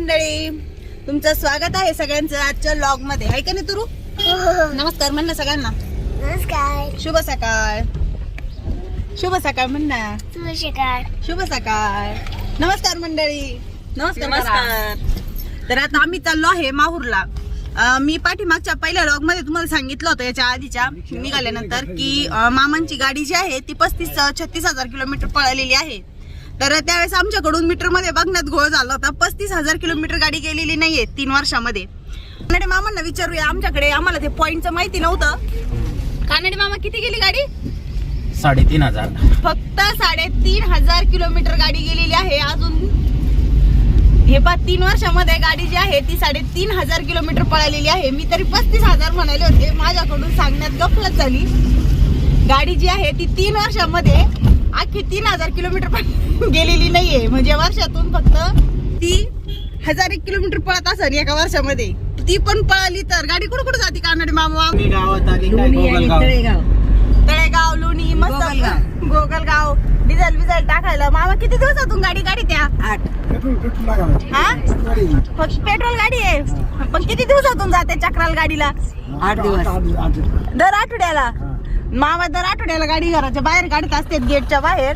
मंडळी, तुमचं स्वागत आहे सगळ्यांचं आजच्या व्लॉग मध्ये. आहे का नाही तुरू? नमस्कार म्हण ना सगळ्यांना. नमस्कार. शुभ सकाळ. शुभ सकाळ म्हण ना. शुभ सकाळ. नमस्कार मंडळी. नमस्कार. तर आता आम्ही चाललो आहे माहूरला. मी पाठीमागच्या पहिल्या व्लॉग मध्ये तुम्हाला सांगितलं होतं याच्या आधीच्या निघाल्यानंतर की मामांची गाडी जी आहे ती 35-36 किलोमीटर पळालेली आहे. तर त्यावेळेस आमच्याकडून मीटर मध्ये बघण्यात घोळ झाला होता. 35,000 किलोमीटर गाडी गेलेली नाहीये 3 वर्षामध्ये. कानडे मामांना विचारूया, आमच्याकडे आम्हाला ते पॉइंटचं माहिती नव्हतं. कानडे मामा किती गेली गाडी? 3,500. फक्त 3,500 किलोमीटर गाडी गेलेली आहे. अजून हे 3 वर्षामध्ये गाडी जी आहे ती 3,500 किलोमीटर पळालेली आहे. मी तरी 35,000 म्हणाले होते. माझ्याकडून सांगण्यात गफलत झाली. गाडी जी आहे ती 3 वर्षामध्ये अख्खी 3,000 किलोमीटर गेलेली नाहीये. म्हणजे वर्षातून फक्त ती 1,001 किलोमीटर पळत असेल एका वर्षामध्ये. ती पण पळाली तर गाडी कुठं कुठं जाते कानडे मामा? तळेगाव, लोणी, मस्त गोगलगाव. डिझेल टाकायला मामा किती दिवसातून गाडी त्या 8 फक्त पेट्रोल गाडी आहे. पण किती दिवसातून जाते चक्राल गाडीला? 8 दिवस. दर आठवड्याला मामा दर आठवड्याला गाडी घराच्या बाहेर काढत असते, गेटच्या बाहेर.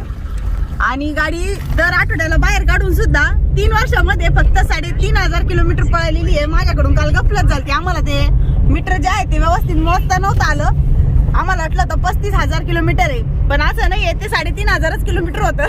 आणि गाडी दर आठवड्याला बाहेर काढून सुद्धा 3 वर्षामध्ये फक्त 3,500 किलोमीटर पळालेली आहे. माझ्याकडून काल गफलत झाली. आम्हाला ते मीटर जे आहे ते व्यवस्थित मोजता नव्हतं आलं. आम्हाला वाटलं तर 35,000 किलोमीटर आहे, पण असं नाहीये. ते 3,500 किलोमीटर होतं.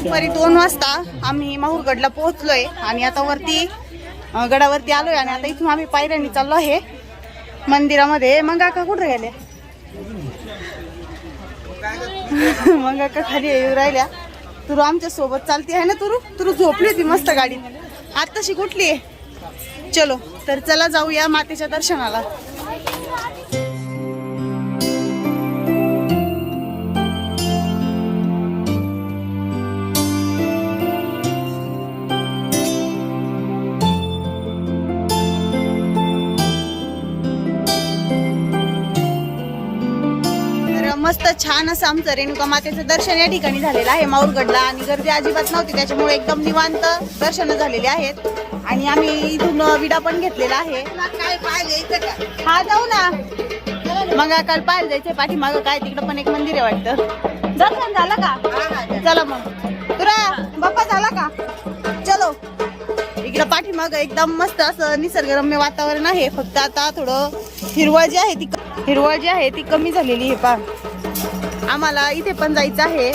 दुपारी 2 वाजता आम्ही माहूरगडला पोहोचलोय आणि आता वरती गडावरती आलोय. आणि आता इथून आम्ही पायऱ्यांनी चाललो आहे मंदिरामध्ये. मग काका कुठे गेले? मग काका खाली येऊ राहिल्या. तुरू आमच्या सोबत चालते आहे ना. तुरू झोपली होती मस्त गाडीत, आत्ताशी कुठली आहे. चलो तर चला जाऊया मातेच्या दर्शनाला. मस्त छान असं आमचं रेणुका मातेचं दर्शन या ठिकाणी झालेलं आहे माहूरगडला. आणि गर्दी अजिबात नव्हती, त्याच्यामुळे एकदम निवांत दर्शन झालेले आहेत. आणि आम्ही इथून विडा पण घेतलेला आहे. काय पाहायला का? हा जाऊ ना. मग काल पाहायला जायचंय पाठीमागं काय तिकडं पण एक मंदिर आहे वाटतं. दर्शन झालं का? चला मग. तुरा बाप्पा झाला का? चलो. इकडं पाठीमागं एकदम मस्त असं निसर्गरम्य वातावरण आहे. फक्त आता थोडं हिरवळ जी आहे ती कमी झालेली आहे. पा आम्हाला इथे पण जायचं आहे.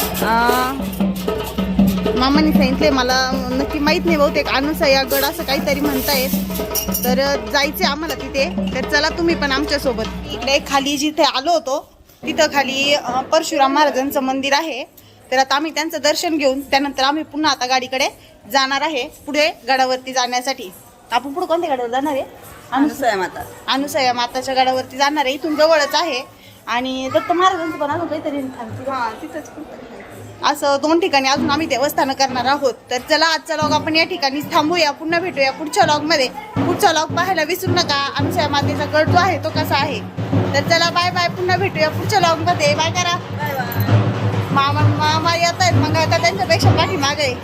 मामाने सांगितले, मला नक्की माहित नाही, बहुतेक अनुसया गड असं काहीतरी म्हणतायत. तर जायचे आम्हाला तिथे. तर चला तुम्ही पण आमच्या सोबत. इकडे खाली जिथे आलो होतो तिथं खाली परशुराम महाराजांचं मंदिर आहे. तर आता आम्ही त्यांचं दर्शन घेऊन त्यानंतर आम्ही पुन्हा आता गाडीकडे जाणार आहे पुढे गडावरती जाण्यासाठी. आपण पुढे कोणत्या गडावर जाणार आहे? अनुसया माताच्या गडावरती जाणार आहे. इथून जवळच आहे. आणि दत्त महाराजांचं पण अजून काहीतरी तिथंच असं 2 ठिकाणी अजून आम्ही देवस्थान करणार आहोत. तर चला आजचा व्लॉग आपण या ठिकाणी थांबूया. पुन्हा भेटूया पुढच्या व्लॉग मध्ये. पुढचा लॉग पाहायला विसरू नका. आमच्या मातेचा गड जो आहे तो कसा आहे. तर चला बाय बाय, पुन्हा भेटूया पुढच्या लॉग मध्ये. बाय करा. मामा येत आहेत, मग आता त्यांच्यापेक्षा पाठीमागे आहे.